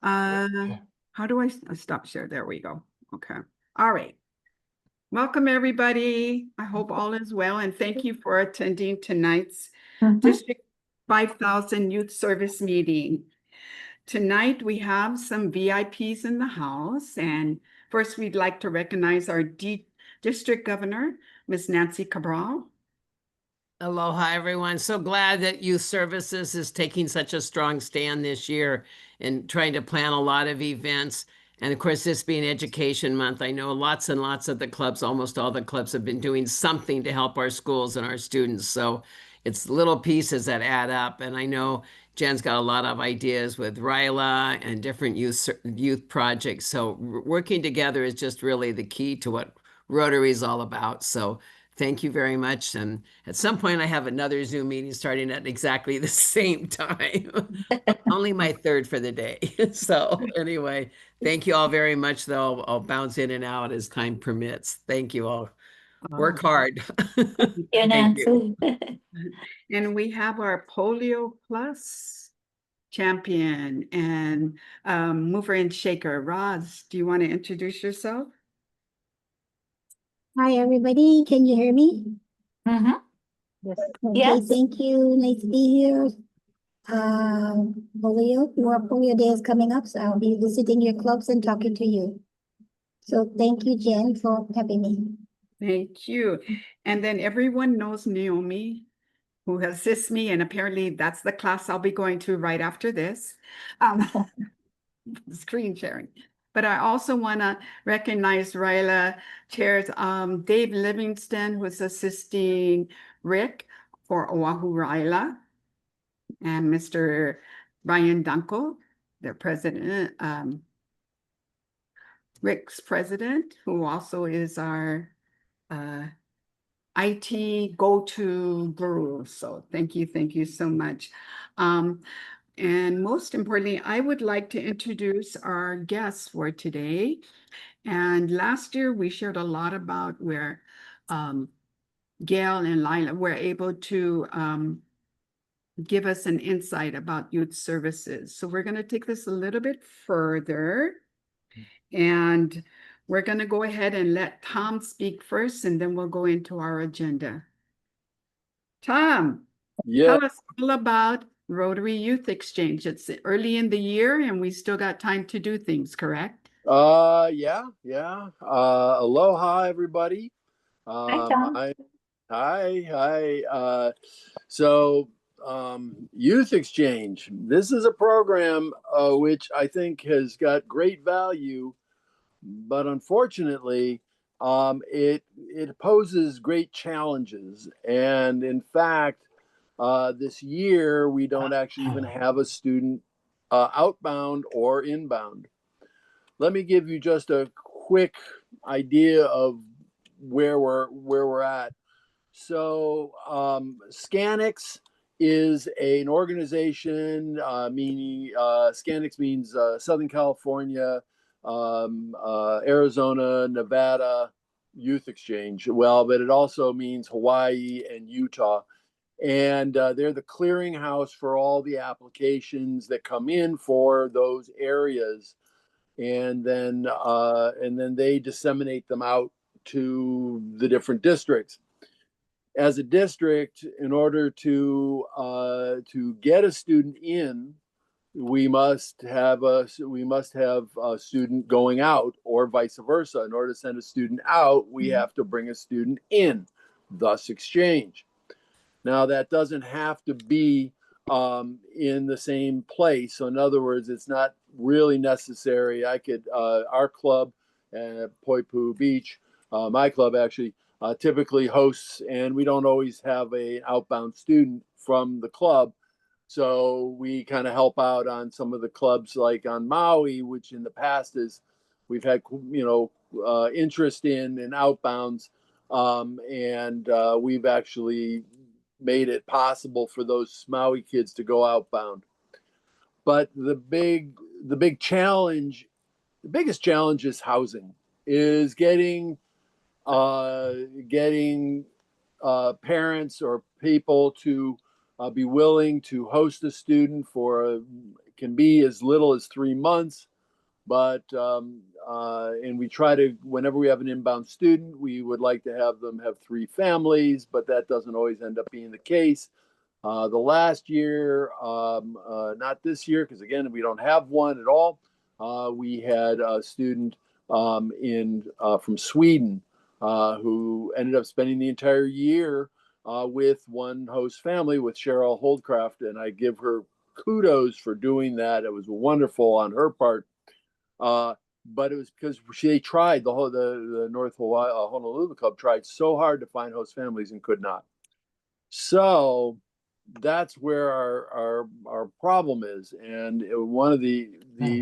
How do I stop share? There we go. Okay. All right. Welcome, everybody. I hope all is well, and thank you for attending tonight's District 5000 Youth Service meeting. Tonight, we have some VIPs in the house, and first, we'd like to recognize our District Governor, Ms. Nancy Cabral. Aloha, everyone. So glad that Youth Services is taking such a strong stand this year and trying to plan a lot of events. And of course, this being Education Month, I know lots and lots of the clubs, almost all the clubs have been doing something to help our schools and our students. So it's little pieces that add up. And I know Jen's got a lot of ideas with Ryla and different youth projects. So working together is just really the key to what Rotary is all about. So thank you very much. And at some point, I have another Zoom meeting starting at exactly the same time. Only my third for the day. So anyway, thank you all very much, though. I'll bounce in and out as time permits. Thank you all. Work hard. Thank you. And we have our Polio Plus champion and mover and shaker. Roz, do you want to introduce yourself? Hi, everybody. Can you hear me? Yes. Okay, Yes. thank you. Nice to be here. Polio, more Polio Day is coming up, so I'll be visiting your clubs and talking to you. So thank you, Jen, for having me. Thank you. And then everyone knows Naomi, who assists me, and apparently that's the class I'll be going to right after this. Screen sharing. But I also want to recognize Ryla chairs Dave Livingston, who's assisting Rick for Oahu Ryla, and Mr. Ryan Dunkel, the president, Rick's president, who also is our IT go-to guru. So thank you so much. And most importantly, I would like to introduce our guests for today. And last year, we shared a lot about where Gail and Lila were able to give us an insight about youth services. So we're going to take this a little bit further. And we're going to go ahead and let Tom speak first, and then we'll go into our agenda. Tom, tell us all about Rotary Youth Exchange. It's early in the year and we still got time to do things, correct? Yeah. Aloha, everybody. Hi, Tom. Hi. Youth Exchange. This is a program which I think has got great value, but unfortunately, it poses great challenges. And in fact, this year, we don't actually even have a student outbound or inbound. Let me give you just a quick idea of where we're at. So Scanix is an organization, meaning Scanix means Southern California, Arizona, Nevada Youth Exchange. Well, but it also means Hawaii and Utah. And they're the clearinghouse for all the applications that come in for those areas, and then they disseminate them out to the different districts. As a district, in order to get a student in, we must have a student going out, or vice versa. In order to send a student out, we have to bring a student in, thus exchange. Now, that doesn't have to be in the same place. So in other words, it's not really necessary. Our club at Poipu Beach, my club actually, typically hosts, and we don't always have an outbound student from the club. So we kind of help out on some of the clubs like on Maui, which in the past we've had, interest in outbounds. And we've actually made it possible for those Maui kids to go outbound. But the biggest challenge is housing, is getting parents or people to be willing to host a student for can be as little as 3 months, but and we try to, whenever we have an inbound student, we would like to have them have 3 families, but that doesn't always end up being the case. The last year, not this year, because again, we don't have one at all. We had a student from Sweden who ended up spending the entire year with one host family, with Cheryl Holdcraft, and I give her kudos for doing that. It was wonderful on her part. But it was because they tried, the North Hawaii Honolulu Club tried so hard to find host families and could not. So that's where our problem is. And one of the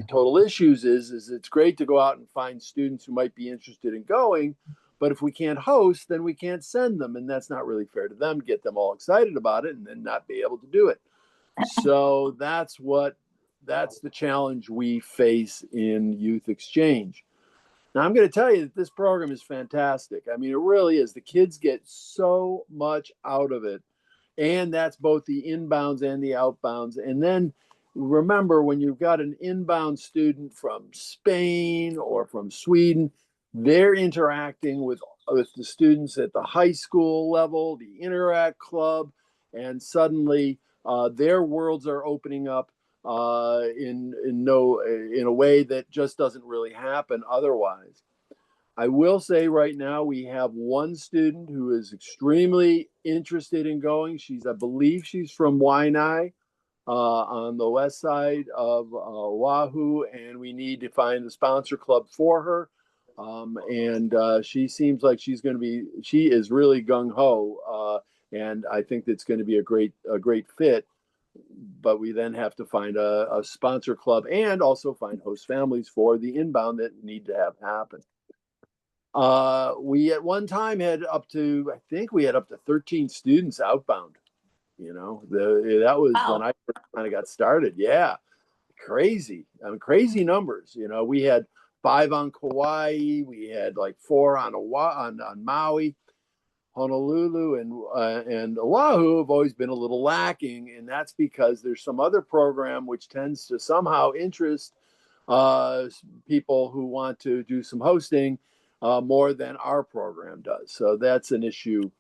total issues is it's great to go out and find students who might be interested in going, but if we can't host, then we can't send them, and that's not really fair to them, get them all excited about it and then not be able to do it. So that's the challenge we face in Youth Exchange. Now, I'm going to tell you that this program is fantastic. I mean, it really is. The kids get so much out of it. And that's both the inbounds and the outbounds. And then remember, when you've got an inbound student from Spain or from Sweden, they're interacting with the students at the high school level, the Interact Club, and suddenly their worlds are opening up in a way that just doesn't really happen otherwise. I will say right now we have one student who is extremely interested in going. I believe she's from Waianae on the west side of Oahu, and we need to find the sponsor club for her. She seems like she is really gung ho, and I think that's going to be a great fit. But we then have to find a sponsor club and also find host families for the inbound that need to have happen. We at one time had up to 13 students outbound. That was when I first kind of got started. Yeah, crazy. I mean, crazy numbers. We had 5 on Kauai, we had like 4 on Maui. Honolulu and Oahu have always been a little lacking, and that's because there's some other program which tends to somehow interest people who want to do some hosting more than our program does. So that's an issue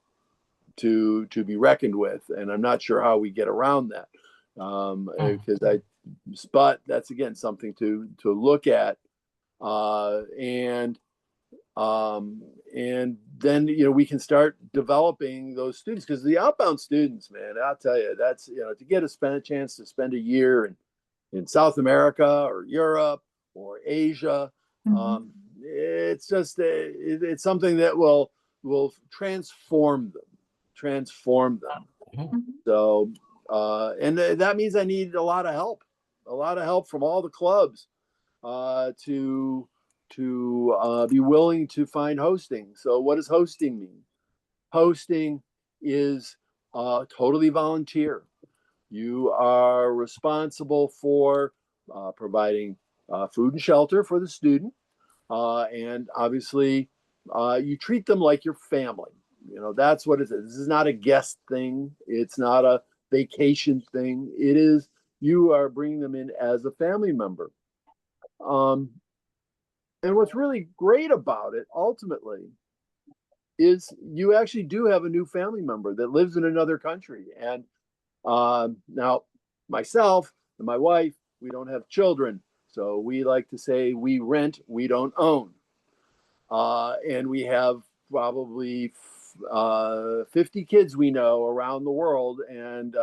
to be reckoned with, and I'm not sure how we get around that, but that's again something to look at, and then we can start developing those students, because the outbound students, man, I'll tell you, that's to get a chance to spend a year in South America or Europe or Asia. It's just it's something that will transform them. So and that means I need a lot of help from all the clubs to be willing to find hosting. So what does hosting mean? Hosting is totally volunteer. You are responsible for providing food and shelter for the student, and obviously you treat them like your family. That's what it is. This is not a guest thing. It's not a vacation thing. It is, you are bringing them in as a family member. And what's really great about it, ultimately, is you actually do have a new family member that lives in another country. And now, myself and my wife, we don't have children. So we like to say we rent, we don't own. And we have probably 50 kids we know around the world. And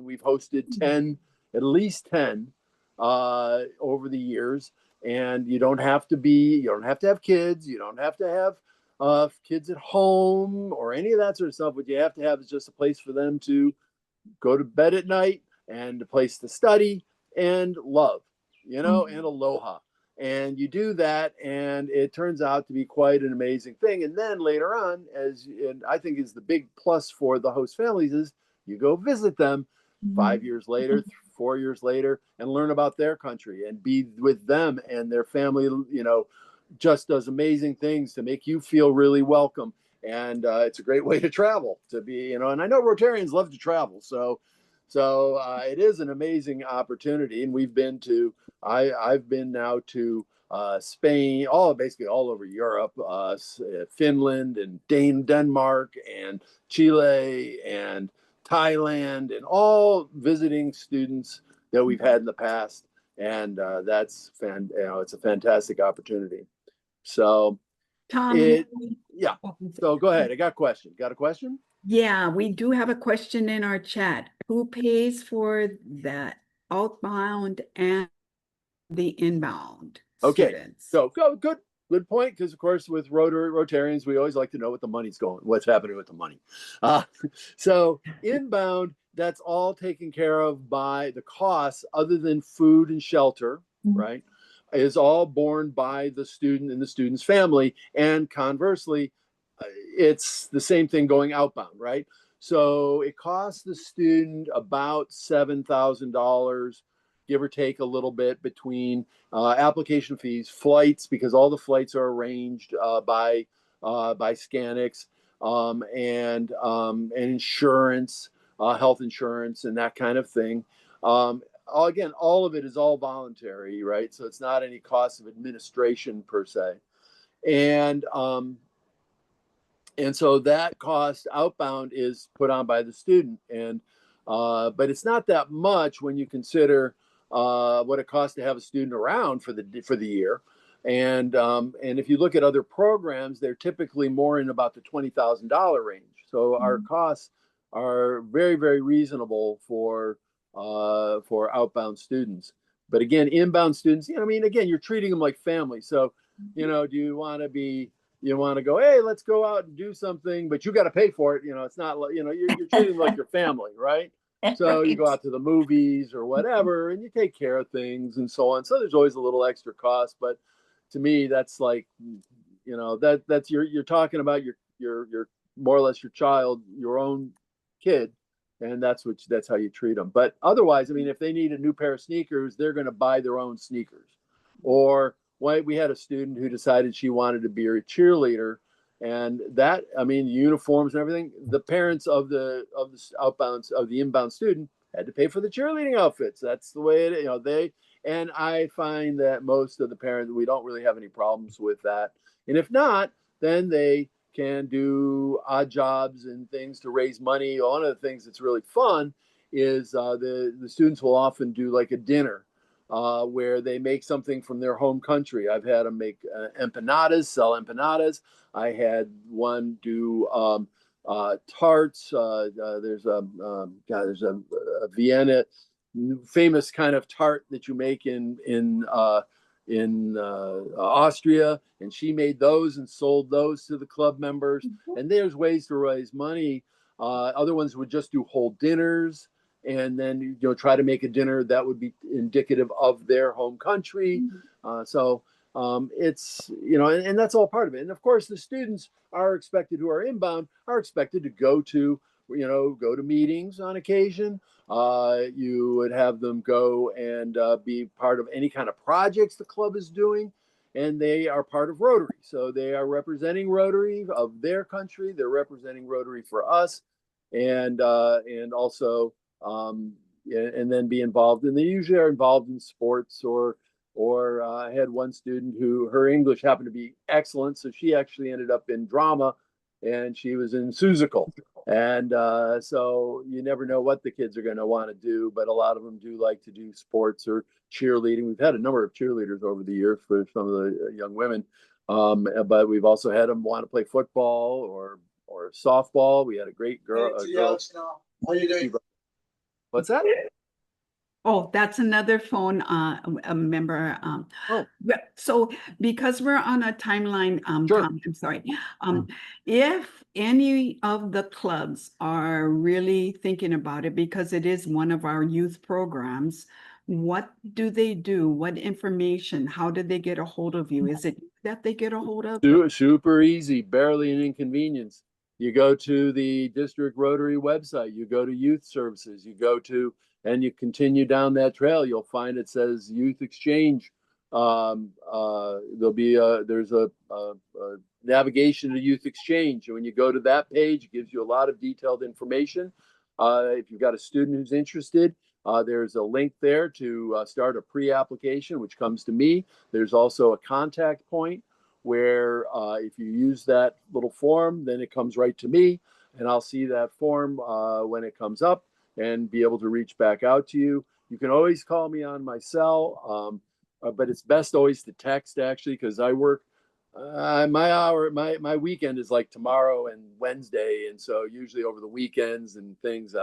we've hosted at least 10 over the years. And you don't have to have kids. You don't have to have kids at home or any of that sort of stuff. What you have to have is just a place for them to go to bed at night, and a place to study and love, and aloha. And you do that, and it turns out to be quite an amazing thing. And then later on, and I think is the big plus for the host families, is you go visit them 5 years later, 4 years later, and learn about their country and be with them, and their family, just does amazing things to make you feel really welcome. And it's a great way to travel, to be, and I know Rotarians love to travel. So So it is an amazing opportunity, and we've been to. I've been now to Spain, basically all over Europe, Finland and Denmark and Chile and Thailand, and all visiting students that we've had in the past, and it's a fantastic opportunity. So Tom, yeah. So go ahead. I got a question. Got a question? yeah, we do have a question in our chat. Who pays for the outbound and the inbound Okay. students? So good point. Because of course, with Rotarians, we always like to know what the money's going, what's happening with the money. So inbound, that's all taken care of by the costs, other than food and shelter, right? Is all borne by the student and the student's family. And conversely, it's the same thing going outbound, right? So it costs the student about $7,000, give or take a little bit, between application fees, flights, because all the flights are arranged by Scanix, and insurance, health insurance, and that kind of thing. Again, all of it is all voluntary, right? So it's not any cost of administration per se, and so that cost outbound is put on by the student, and but it's not that much when you consider what it costs to have a student around for the year, and if you look at other programs, they're typically more in about the $20,000 range. So our costs are very, very reasonable for outbound students. But again, inbound students, I mean, again, you're treating them like family. So, do you want to go, hey, let's go out and do something, but you got to pay for it. It's not like, you're treating them like your family, right? So you go out to the movies or whatever, and you take care of things and so on. So there's always a little extra cost, but to me, that's like, that's you're talking about your more or less your child, your own kid, and that's how you treat them. But otherwise, I mean, if they need a new pair of sneakers, they're going to buy their own sneakers. Or we had a student who decided she wanted to be a cheerleader, and that, I mean, the uniforms and everything, the parents of the inbound student had to pay for the cheerleading outfits. That's the way it, and I find that most of the parents, we don't really have any problems with that. And if not, then they can do odd jobs and things to raise money. One of the things that's really fun is the students will often do like a dinner where they make something from their home country. I've had them make empanadas, sell empanadas. I had one do tarts. There's a Vienna famous kind of tart that you make in Austria, and she made those and sold those to the club members. And there's ways to raise money. Other ones would just do whole dinners, and then try to make a dinner that would be indicative of their home country. So it's and that's all part of it. And of course, the students are expected, who are inbound, are expected to go to meetings on occasion. You would have them go and be part of any kind of projects the club is doing, and they are part of Rotary. So they are representing Rotary of their country. They're representing Rotary for us, and also and then be involved. And they usually are involved in sports, or I had one student who, her English happened to be excellent, so she actually ended up in drama, and she was in Seussical. And so you never know what the kids are going to want to do, but a lot of them do like to do sports or cheerleading. We've had a number of cheerleaders over the years for some of the young women, but we've also had them want to play football or softball. We had a great girl. How are you doing? What's that? Oh, that's another phone, a member. So because we're on a timeline, Sure. Tom, I'm sorry. If any of the clubs are really thinking about it, because it is one of our youth programs, what do they do? What information? How do they get a hold of you? Is it that they get a hold of? Super easy, barely an inconvenience. You go to the district Rotary website, you go to youth services, and you continue down that trail, you'll find it says youth exchange. There'll be there's a navigation to youth exchange. And when you go to that page, it gives you a lot of detailed information. If you've got a student who's interested, there's a link there to start a pre-application, which comes to me. There's also a contact point where if you use that little form, then it comes right to me, and I'll see that form when it comes up and be able to reach back out to you. You can always call me on my cell, but it's best always to text, actually, because I work. My weekend is like tomorrow and Wednesday, and so usually over the weekends and things,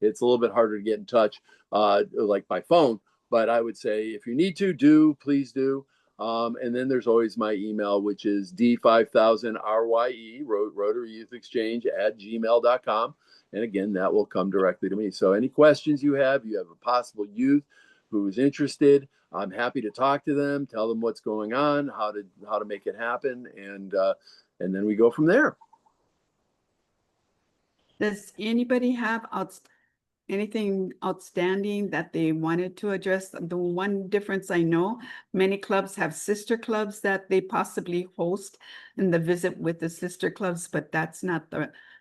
it's a little bit harder to get in touch, like by phone. But I would say if you need to, please do. And then there's always my email, which is d5000rye, Rotary Youth Exchange @gmail.com. And again, that will come directly to me. So any questions you have a possible youth who's interested, I'm happy to talk to them, tell them what's going on, how to make it happen, and then we go from there. Does anybody have anything outstanding that they wanted to address? The one difference I know, many clubs have sister clubs that they possibly host in the visit with the sister clubs, but that's not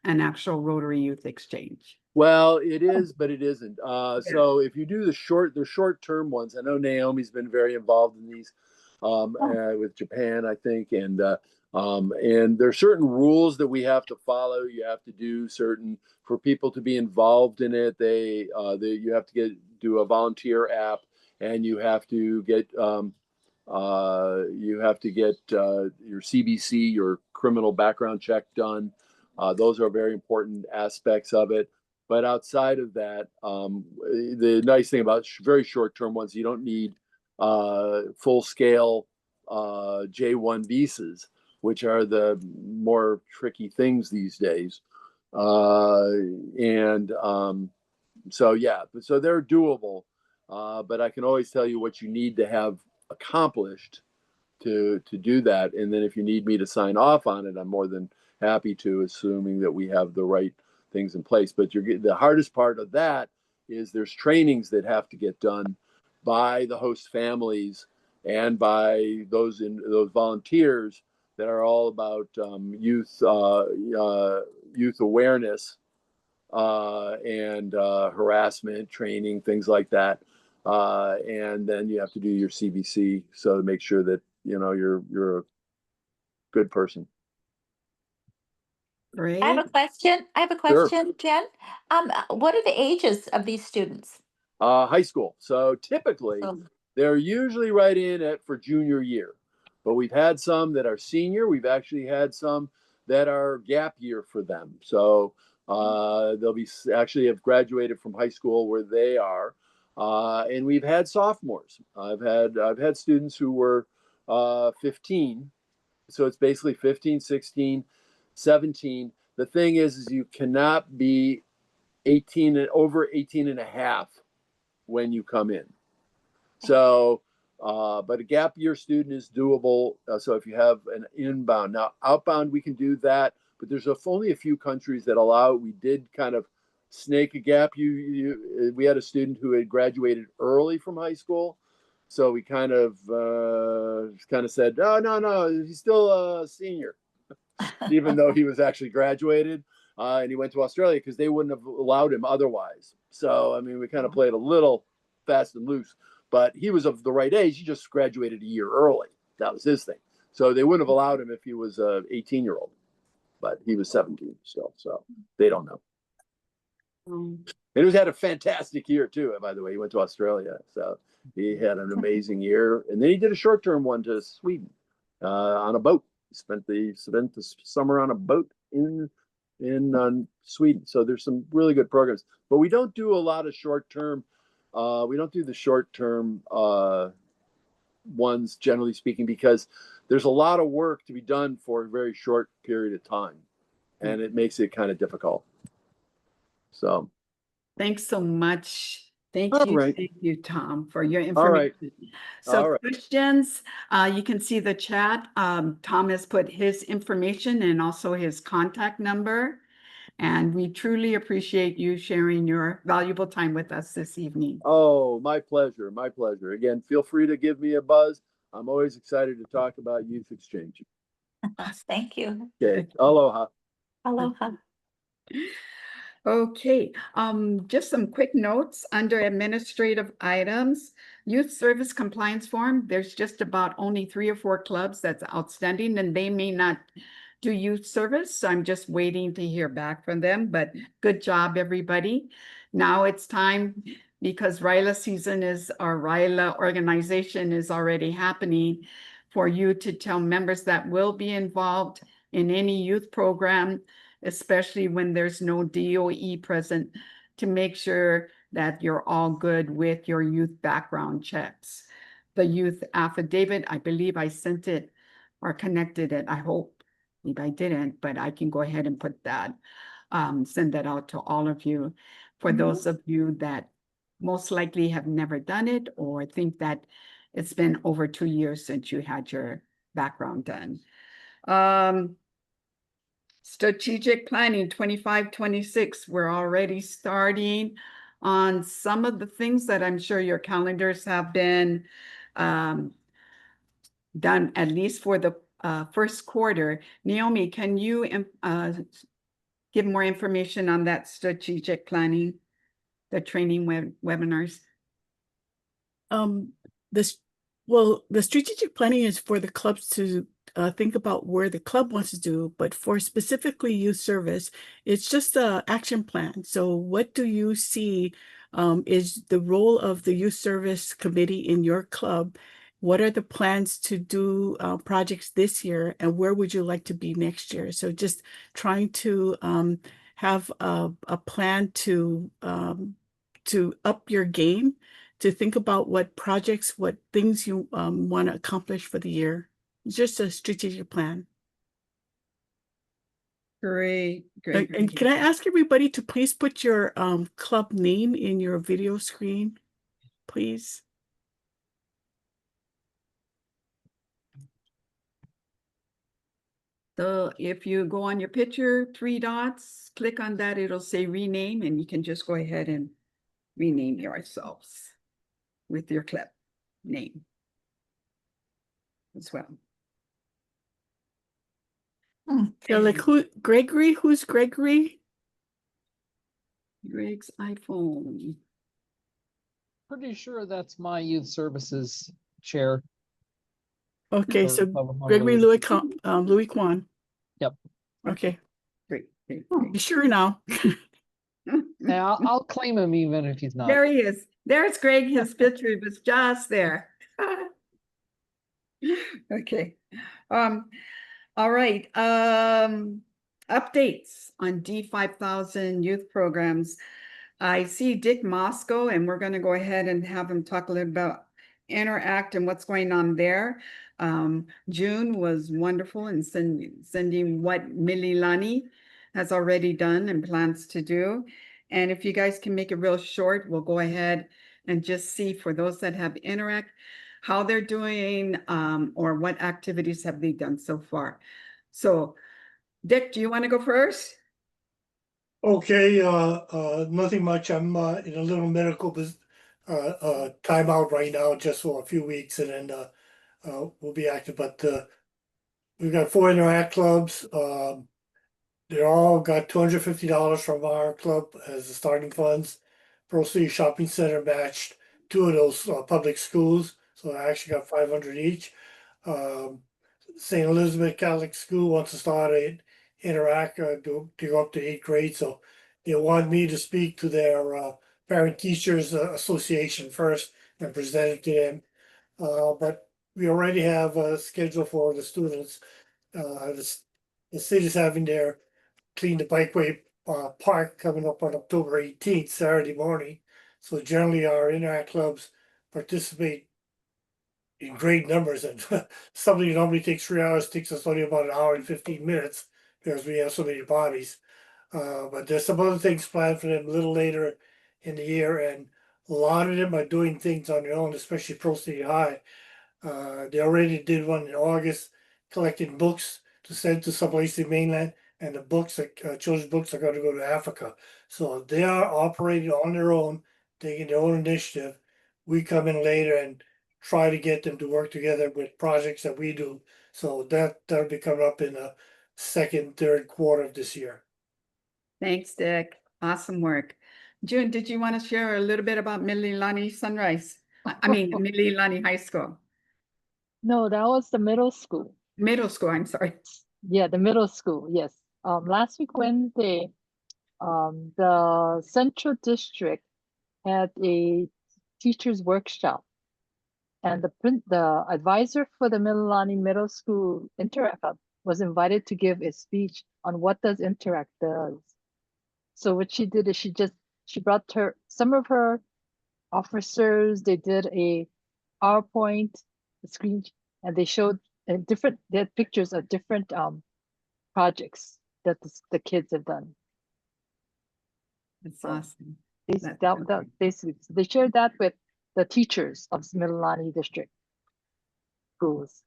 an actual Rotary Youth Exchange. Well, it is, but it isn't. So if you do the short-term ones, I know Naomi's been very involved in these with Japan, I think, and there are certain rules that we have to follow. You have to do for people to be involved in it. You have to do a volunteer app, and you have to get your CBC, your criminal background check done. Those are very important aspects of it. But outside of that, the nice thing about very short-term ones, you don't need full-scale J1 visas, which are the more tricky things these days. So they're doable. But I can always tell you what you need to have accomplished to do that. And then if you need me to sign off on it, I'm more than happy to, assuming that we have the right things in place. But the hardest part of that is there's trainings that have to get done by the host families and by those volunteers that are all about youth awareness and harassment training, things like that. And then you have to do your CBC, so to make sure that you're a good person. Great. I have a question, Jen. What are the ages of these students? High school. So typically they're usually right in for junior year, but we've had some that are senior. We've actually had some that are gap year for them. So they'll actually have graduated from high school where they are. And we've had sophomores. I've had students who were 15. So it's basically 15, 16, 17. The thing is you cannot be over 18 and a half when you come in. So, but a gap year student is doable. So if you have an inbound, now outbound, we can do that, but there's only a few countries that allow it. We did kind of snake a gap. We had a student who had graduated early from high school. So we kind of said, no, he's still a senior, even though he was actually graduated, and he went to Australia because they wouldn't have allowed him otherwise. So, I mean, we kind of played a little fast and loose, but he was of the right age. He just graduated a year early. That was his thing. So they wouldn't have allowed him if he was an 18-year-old, but he was 17 still. So they don't know. And he had a fantastic year too, by the way. He went to Australia. So he had an amazing year. And then he did a short-term one to Sweden on a boat. He spent the summer on a boat in Sweden. So there's some really good programs. But we don't do a lot of short-term. We don't do the short-term ones, generally speaking, because there's a lot of work to be done for a very short period of time. And it makes it kind of difficult. So Thanks so much. Thank All you. right. Thank you, Tom, for your All right. information. So All right. questions, you can see the chat. Tom has put his information and also his contact number. And we truly appreciate you sharing your valuable time with us this evening. Oh, my pleasure. My pleasure. Again, feel free to give me a buzz. I'm always excited to talk about Youth Exchange. Thank you. Okay. Aloha. Aloha. Okay, just some quick notes under administrative items. Youth service compliance form, there's just about only 3 or 4 clubs that's outstanding and they may not do youth service. So I'm just waiting to hear back from them, but good job, everybody. Now it's time because RILA season is, our RILA organization is already happening for you to tell members that will be involved in any youth program, especially when there's no DOE present, to make sure that you're all good with your youth background checks. The youth affidavit, I believe I sent it or connected it, I hope. Maybe I didn't, but I can go ahead and put that, send that out to all of you. For those of you that most likely have never done it or think that it's been over 2 years since you had your background done. Strategic planning 25-26, we're already starting on some of the things that I'm sure your calendars have been done, at least for the first quarter. Naomi, can you give more information on that strategic planning, the training webinars? The strategic planning is for the clubs to think about where the club wants to do, but for specifically youth service, it's just an action plan. So what do you see is the role of the youth service committee in your club? What are the plans to do projects this year, and where would you like to be next year? So just trying to have a plan to up your game, to think about what projects, what things you want to accomplish for the year. It's just a strategic plan. Great. And can I ask everybody to please put your club name in your video screen, please? So if you go on your picture, 3 dots, click on that, it'll say rename, and you can just go ahead and rename yourselves with your club name as well. So like Gregory, who's Gregory? Greg's iPhone. Pretty sure that's my youth services chair. Okay, Or so Mama Gregory Louie. Louis Kwan. Yep. Okay, Great. be sure now. Yeah, I'll claim him even if he's not. There he is. There's Greg. His picture was just there. Okay. All right. Updates on D5000 youth programs. I see Dick Moscow, and we're going to go ahead and have him talk a little about Interact and what's going on there. June was wonderful in sending what Mililani has already done and plans to do. And if you guys can make it real short, we'll go ahead and just see for those that have Interact, how they're doing, or what activities have they done so far. So Dick, do you want to go first? Okay, nothing much. I'm in a little medical timeout right now, just for a few weeks, and then we'll be active. But we've got 4 Interact clubs. They all got $250 from our club as the starting funds. Pearl City Shopping Center matched 2 of those public schools, so I actually got $500 each. St. Elizabeth Catholic School wants to start a Interact to go up to 8th grade, so they want me to speak to their Parent Teachers Association first and present it to them. But we already have a schedule for the students. The city's having their Clean the Bikeway Park coming up on October 18th, Saturday morning. So generally our Interact clubs participate in great numbers, and something that normally takes 3 hours takes us only about 1 hour and 15 minutes because we have so many bodies. But there's some other things planned for them a little later in the year, and a lot of them are doing things on their own, especially Pearl City High. They already did one in August, collecting books to send to someplace in mainland, and the books, children's books, are going to go to Africa. So they are operating on their own, taking their own initiative. We come in later and try to get them to work together with projects that we do. So that'll be coming up in the second, third quarter of this year. Thanks, Dick. Awesome work. June, did you want to share a little bit about Mililani Sunrise? I mean, Mililani High School, No, that was the middle school. middle school, I'm sorry. Yeah, the middle school, yes. Last week Wednesday, the Central District had a teachers workshop. And the advisor for the Mililani Middle School Interact Hub was invited to give a speech on what does Interact does. So what she did is she brought some of her officers, they did a PowerPoint screen, and they showed they had pictures of different projects that the kids have done. That's So, awesome. Basically, so they shared that with the teachers of Mililani District schools,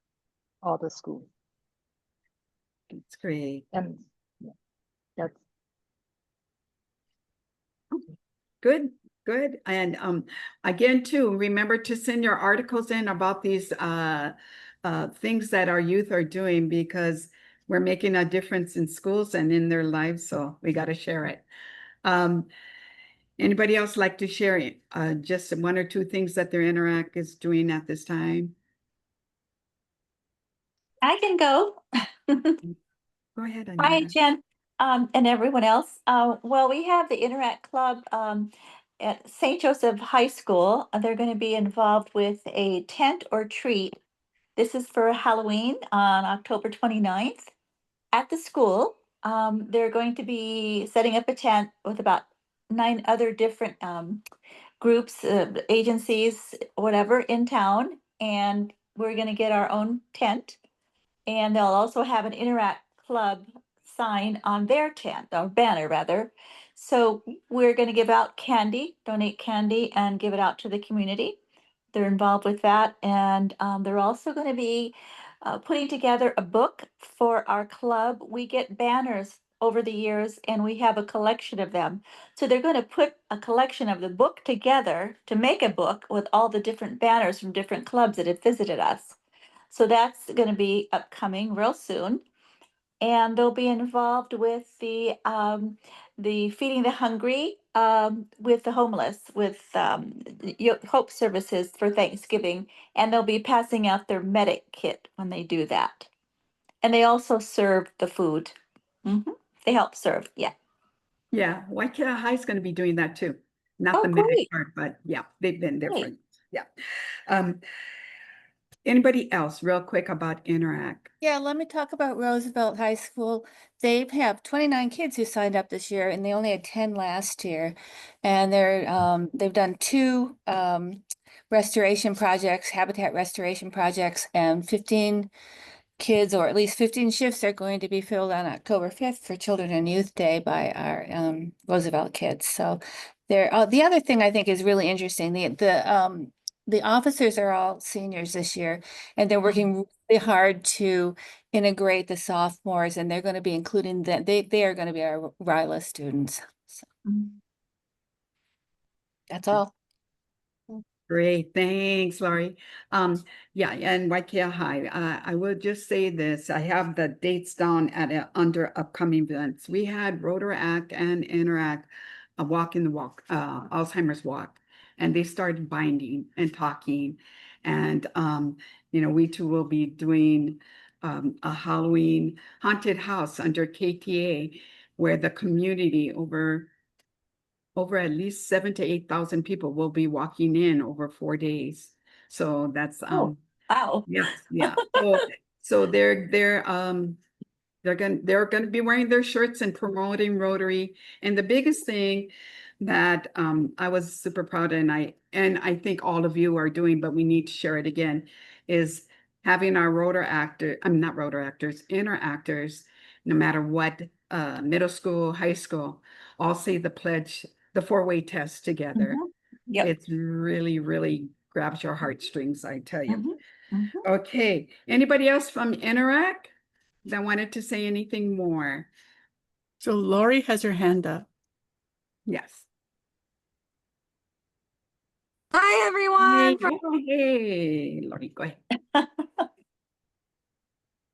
all the schools. That's great. And yeah, that's Good, good. And again, too, remember to send your articles in about these things that our youth are doing, because we're making a difference in schools and in their lives, so we got to share it. Anybody else like to share just one or two things that their Interact is doing at this time? I can go. Go ahead, Hi, Anita. Jen, and everyone else. Well, we have the Interact Club at St. Joseph High School. They're going to be involved with a tent or treat. This is for Halloween on October 29th at the school. They're going to be setting up a tent with about 9 other different groups, agencies, whatever, in town. And we're going to get our own tent. And they'll also have an Interact Club sign on their tent, or banner rather. So we're going to give out candy, donate candy, and give it out to the community. They're involved with that. And they're also going to be putting together a book for our club. We get banners over the years, and we have a collection of them. So they're going to put a collection of the book together to make a book with all the different banners from different clubs that have visited us. So that's going to be upcoming real soon. And they'll be involved with the feeding the hungry, with the homeless, with Hope Services for Thanksgiving, and they'll be passing out their medic kit when they do that. And they also serve the food. They help serve, yeah. Yeah, Waikea High is going to be doing that too. Not Oh, the medic great. part, but yeah, they've been Great. different. Yeah. Anybody else real quick about Interact? Yeah, let me talk about Roosevelt High School. They have 29 kids who signed up this year, and they only had 10 last year. And they've done 2 restoration projects, habitat restoration projects, and 15 kids, or at least 15 shifts, are going to be filled on October 5th for Children and Youth Day by our Roosevelt kids. So there. The other thing I think is really interesting, the officers are all seniors this year, and they're working really hard to integrate the sophomores, and they're going to be including them. They are going to be our RILA students. So that's all. Great, thanks, Laurie. Yeah, and Waikea High, I will just say this, I have the dates down at under upcoming events. We had Rotaract and Interact, a walk in the walk, Alzheimer's walk, and they started binding and talking. And, we too will be doing a Halloween haunted house under KTA, where the community over at least 7,000 to 8,000 people will be walking in over 4 days. So that's Oh, wow. yeah. So they're gonna be wearing their shirts and promoting Rotary. And the biggest thing that I was super proud of, and I think all of you are doing, but we need to share it again, is having our interactors, no matter what, middle school, high school, all say the pledge, the 4-way test together. Yep. It's really, really grabs your heartstrings, I tell you. Mhm. Okay, anybody else from Interact that wanted to say anything more? So Lori has her hand up. Yes. Hi, everyone. Hey, Lori, go ahead.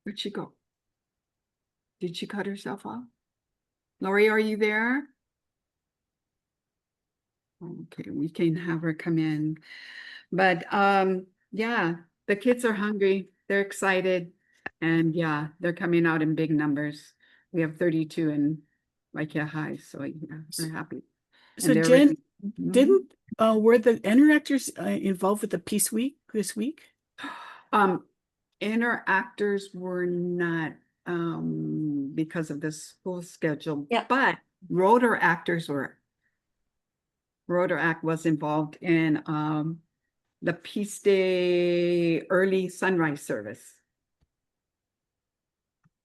Where'd she go? Did she cut herself off? Lori, are you there? Okay, we can have her come in. But yeah, the kids are hungry. They're excited. And yeah, they're coming out in big numbers. We have 32 in Vaikia High, so yeah, we're happy. So And they're Jen, ready. Mhm. didn't were the interactors involved with the Peace Week this week? Interactors were not because of the school schedule, Yeah. but Rotor Actors were. Rotor Act was involved in the Peace Day early sunrise service.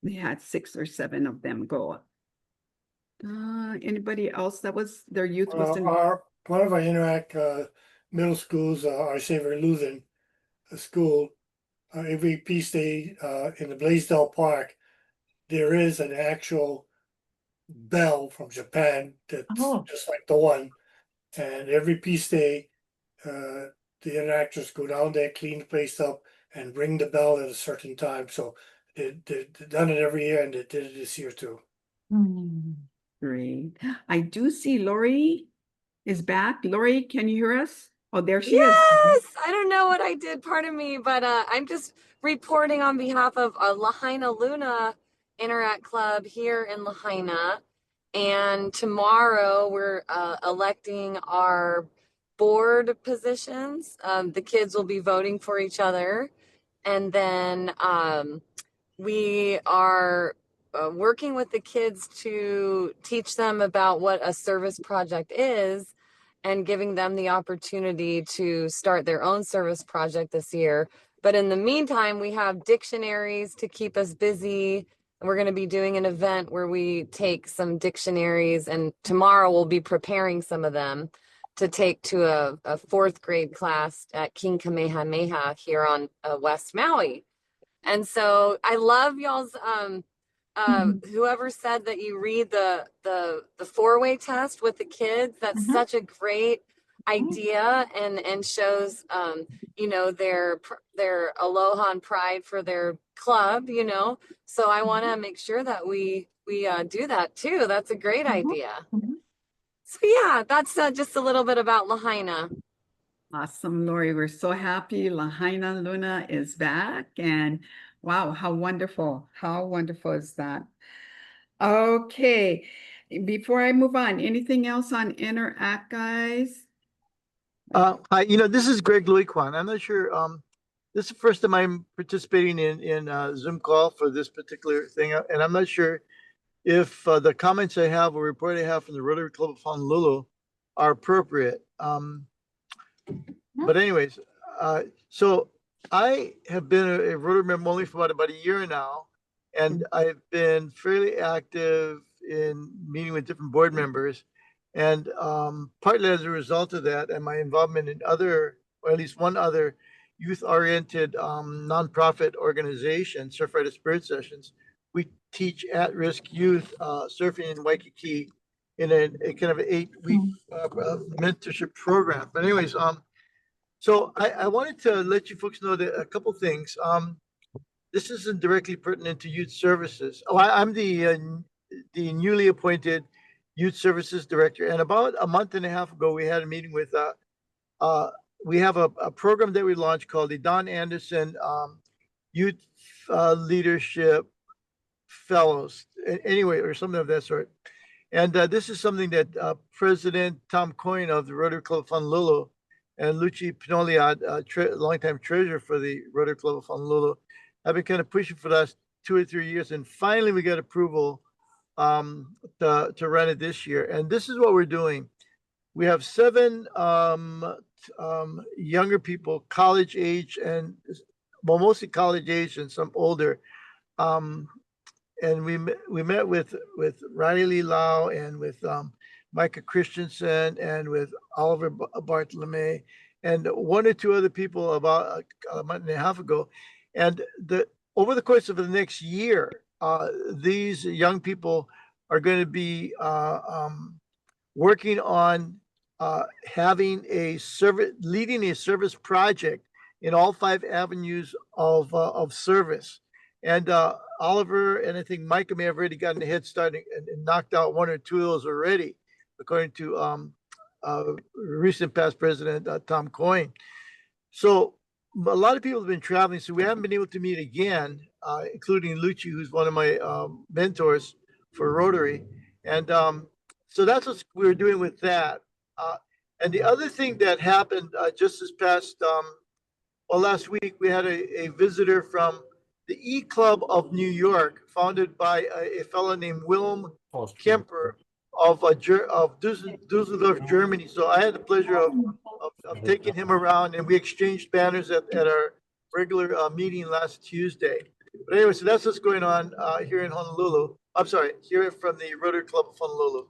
They had 6 or 7 of them go. Anybody else that was their youth was in? One of our Interact middle schools, our Savior Lutheran school, every Peace Day in the Blaisdell Park, there is an actual bell from Japan that's Oh. just like the one. And every Peace Day, the interactors go down there, clean the place up, and ring the bell at a certain time. So they've done it every year, and they did it this year too. Great. I do see Lori is back. Lori, can you hear us? Oh, there she is. Yes, I don't know what I did, pardon me, but I'm just reporting on behalf of Lahaina Luna Interact Club here in Lahaina. And tomorrow we're electing our board positions. The kids will be voting for each other. And then we are working with the kids to teach them about what a service project is and giving them the opportunity to start their own service project this year. But in the meantime, we have dictionaries to keep us busy. We're going to be doing an event where we take some dictionaries, and tomorrow we'll be preparing some of them to take to a 4th grade class at King Kamehameha here on West Maui. And so I love y'all's whoever said that you read the 4-way test with the kids. That's such a great idea, and shows you know, their aloha and pride for their club, you know. So I want to make sure that we do that too. That's a great idea. So yeah, that's just a little bit about Lahaina. Awesome, Lori. We're so happy Lahaina Luna is back. And wow, how wonderful. How wonderful is that? Okay. Before I move on, anything else on Interact, guys? Hi, this is Greg Louis Kwan. I'm not sure. This is the first time I'm participating in a Zoom call for this particular thing, and I'm not sure if the comments I have or report I have from the Rotary Club of Honolulu are appropriate. But anyways, so I have been a Rotary member only for about a year now, and I've been fairly active in meeting with different board members. And partly as a result of that and my involvement in other, or at least one other youth-oriented nonprofit organization, Surfrider Spirit Sessions, we teach at-risk youth surfing in Waikiki in a kind of an 8-week mentorship program. But anyways, so I wanted to let you folks know that a couple things. This isn't directly pertinent to youth services. Oh, I'm the newly appointed Youth Services Director. And about a month and a half ago, we had a meeting with, we have a program that we launched called the Don Anderson Youth Leadership Fellows, anyway, or something of that sort. And this is something that President Tom Coyne of the Rotary Club of Honolulu and Luci Pinoliad, longtime treasurer for the Rotary Club of Honolulu, have been kind of pushing for the last 2 or 3 years. And finally, we got approval to run it this year. And this is what we're doing. We have 7 younger people, college age, and well, mostly college age and some older. And we met with Riley Lau and with Micah Christensen and with Oliver Bartolome and 1 or 2 other people about a month and a half ago. And over the course of the next year, these young people are going to be working on having leading a service project in all 5 avenues of service. And Oliver and I think Micah may have already gotten a head start and knocked out 1 or 2 of those already, according to recent past president, Tom Coyne. So a lot of people have been traveling, so we haven't been able to meet again, including Lucci, who's one of my mentors for Rotary. And so that's what we're doing with that. And the other thing that happened just this past, last week, we had a visitor from the E-Club of New York, founded by a fellow named Willem Kemper of Dusseldorf, Germany. So I had the pleasure of taking him around, and we exchanged banners at our regular meeting last Tuesday. But anyway, so that's what's going on here in Honolulu. I'm sorry, here from the Rotary Club of Honolulu.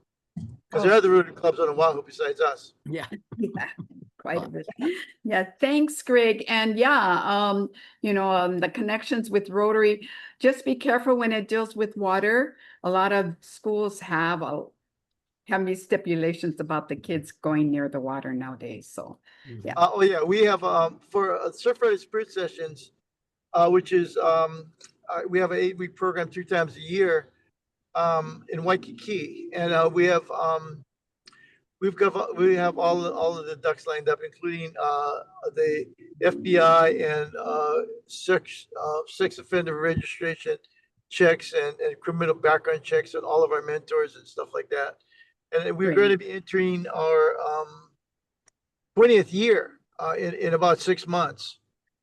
Because there are other Rotary clubs on Oahu besides us. Yeah. Yeah, quite a bit. Yeah, thanks, Greg. And yeah, the connections with Rotary, just be careful when it deals with water. A lot of schools have these stipulations about the kids going near the water nowadays. So, yeah. We have for Surf Rider Spirit Sessions, which is we have an 8-week program 3 times a year in Waikiki, and we have all of the ducks lined up, including the FBI and sex offender registration checks and criminal background checks on all of our mentors and stuff like that. And we're going to be entering our 20th year in about 6 months.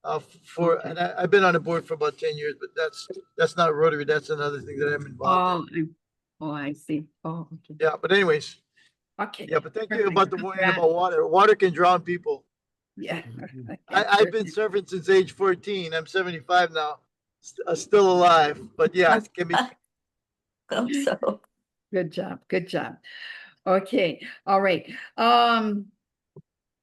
And I've been on the board for about 10 years, but that's not Rotary. That's another thing that I'm involved in. Oh, I see. Oh, okay. Yeah, but anyways. Okay. Yeah, but thank you Perfect. about the warning about water. Water can drown people. Yeah. I've been surfing since age 14. I'm 75 now. Still alive, but yeah, it can be. Hope so. Good job. Good job. Okay. All right.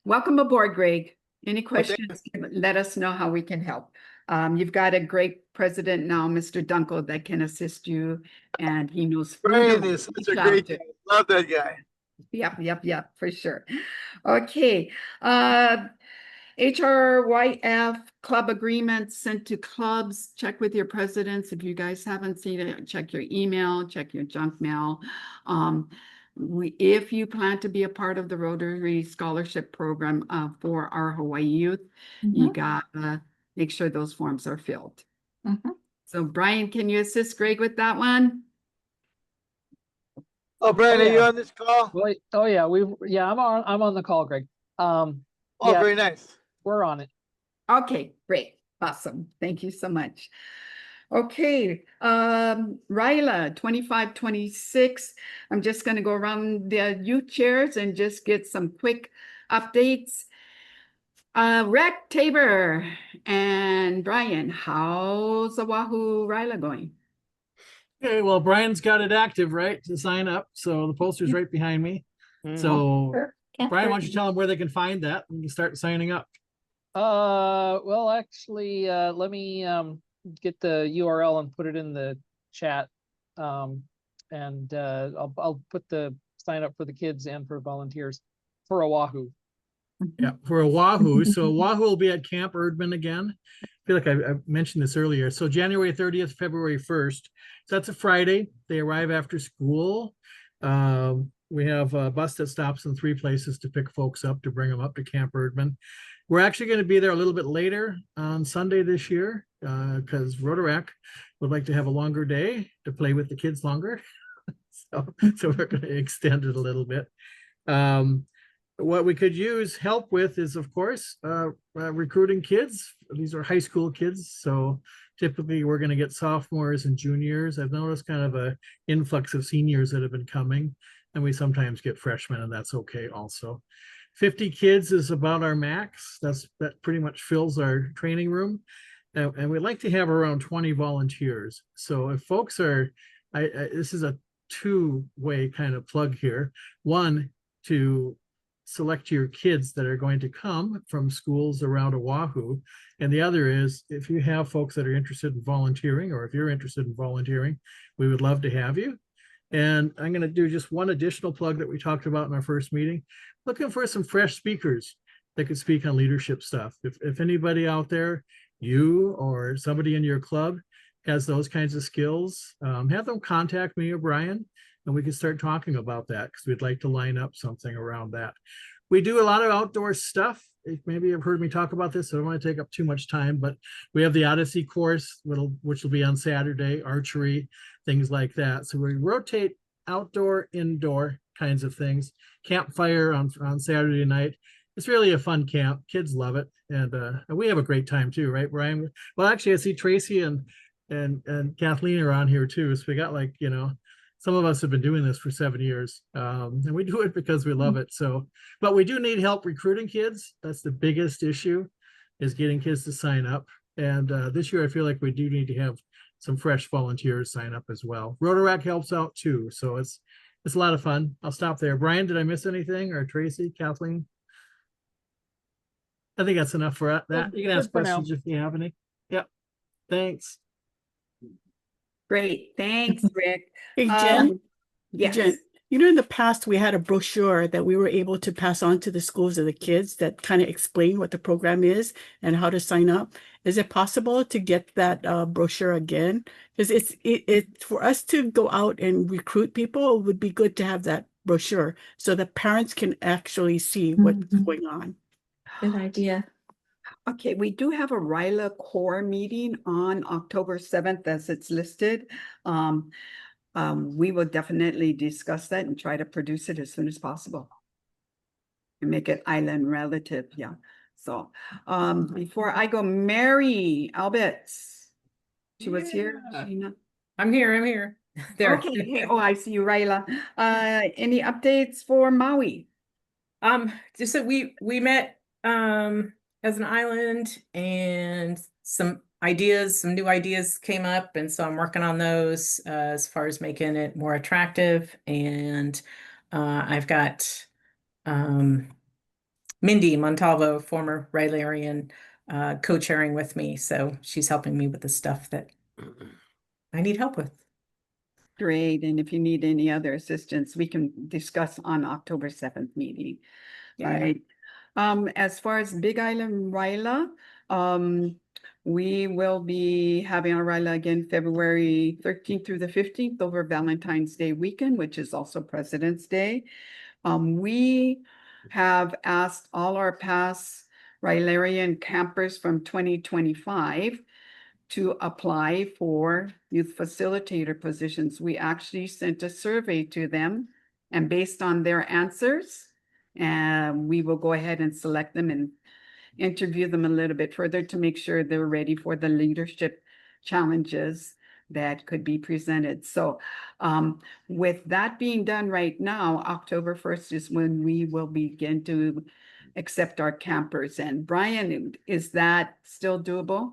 Welcome aboard, Greg. Any questions? Let us know how we can help. You've got a great president now, Mr. Dunkel, that can assist you, and he knows. Brian is such a great guy. Love that guy. Yep, for sure. Okay. HRYF club agreements sent to clubs. Check with your presidents. If you guys haven't seen it, check your email, check your junk mail. If you plan to be a part of the Rotary Scholarship Program for our Hawaii youth, you gotta make sure those forms are filled. So Brian, can you assist Greg with that one? Oh, Brian, are you on this call? Well, I'm on the call, Greg. Very nice. We're on it. Okay, great. Awesome. Thank you so much. Okay, Ryla, 25-26. I'm just going to go around the youth chairs and just get some quick updates. Rec, Tabor, and Brian, how's Oahu Ryla going? Okay, well, Brian's got it active, right, to sign up. So the poster's right behind me. So, Brian, why don't you tell them where they can find that and you start signing up? Well, actually, let me get the URL and put it in the chat. I'll put the sign up for the kids and for volunteers for Oahu. Yeah, for Oahu. So Oahu will be at Camp Erdman again. I feel like I mentioned this earlier. So January 30th, February 1st. So that's a Friday. They arrive after school. We have a bus that stops in 3 places to pick folks up, to bring them up to Camp Erdman. We're actually going to be there a little bit later on Sunday this year because Rotaract would like to have a longer day to play with the kids longer. So we're going to extend it a little bit. What we could use help with is, of course, recruiting kids. These are high school kids. So typically we're going to get sophomores and juniors. I've noticed kind of an influx of seniors that have been coming, and we sometimes get freshmen, and that's okay also. 50 kids is about our max. That pretty much fills our training room. And we'd like to have around 20 volunteers. So if folks are, this is a 2-way kind of plug here. One, to select your kids that are going to come from schools around Oahu. And the other is, if you have folks that are interested in volunteering, or if you're interested in volunteering, we would love to have you. And I'm going to do just one additional plug that we talked about in our first meeting. Looking for some fresh speakers that could speak on leadership stuff. If anybody out there, you or somebody in your club, has those kinds of skills, have them contact me or Brian, and we can start talking about that because we'd like to line up something around that. We do a lot of outdoor stuff. Maybe you've heard me talk about this, so I don't want to take up too much time, but we have the Odyssey course, which will be on Saturday, archery, things like that. So we rotate outdoor, indoor kinds of things. Campfire on Saturday night. It's really a fun camp. Kids love it. And we have a great time too, right, Brian? Well, actually, I see Tracy and Kathleen are on here too. So we got like, you know, some of us have been doing this for 7 years, and we do it because we love it. So, but we do need help recruiting kids. That's the biggest issue, is getting kids to sign up. And this year, I feel like we do need to have some fresh volunteers sign up as well. Rotaract helps out too, so it's a lot of fun. I'll stop there. Brian, did I miss anything? Or Tracy, Kathleen? I think that's enough for that. You can ask questions if you have any. Yep. Thanks. Great, thanks, Rick. Hey, Jen. Yes. Jen, you know, in the past, we had a brochure that we were able to pass on to the schools and the kids that kind of explain what the program is and how to sign up. Is it possible to get that brochure again? Because it's for us to go out and recruit people, it would be good to have that brochure so that parents can actually see what's going on. Good idea. Okay, we do have a RILA core meeting on October 7th as it's listed. We will definitely discuss that and try to produce it as soon as possible. And make it island relative, yeah. So before I go, Mary Alberts, she was here. Sheena? I'm here. There. Okay, hey, oh, I see you, Ryla. Any updates for Maui? Just that we met as an island, and some new ideas came up, and so I'm working on those as far as making it more attractive. And I've got Mindy Montalvo, former Rylarian, co-chairing with me, so she's helping me with the stuff that I need help with. Great, and if you need any other assistance, we can discuss on October 7th meeting. Yeah. Right. As far as Big Island RILA, we will be having our RILA again February 13th through the 15th over Valentine's Day weekend, which is also President's Day. We have asked all our past Rylarian campers from 2025 to apply for youth facilitator positions. We actually sent a survey to them, and based on their answers, we will go ahead and select them and interview them a little bit further to make sure they're ready for the leadership challenges that could be presented. So with that being done right now, October 1st is when we will begin to accept our campers. And Brian, is that still doable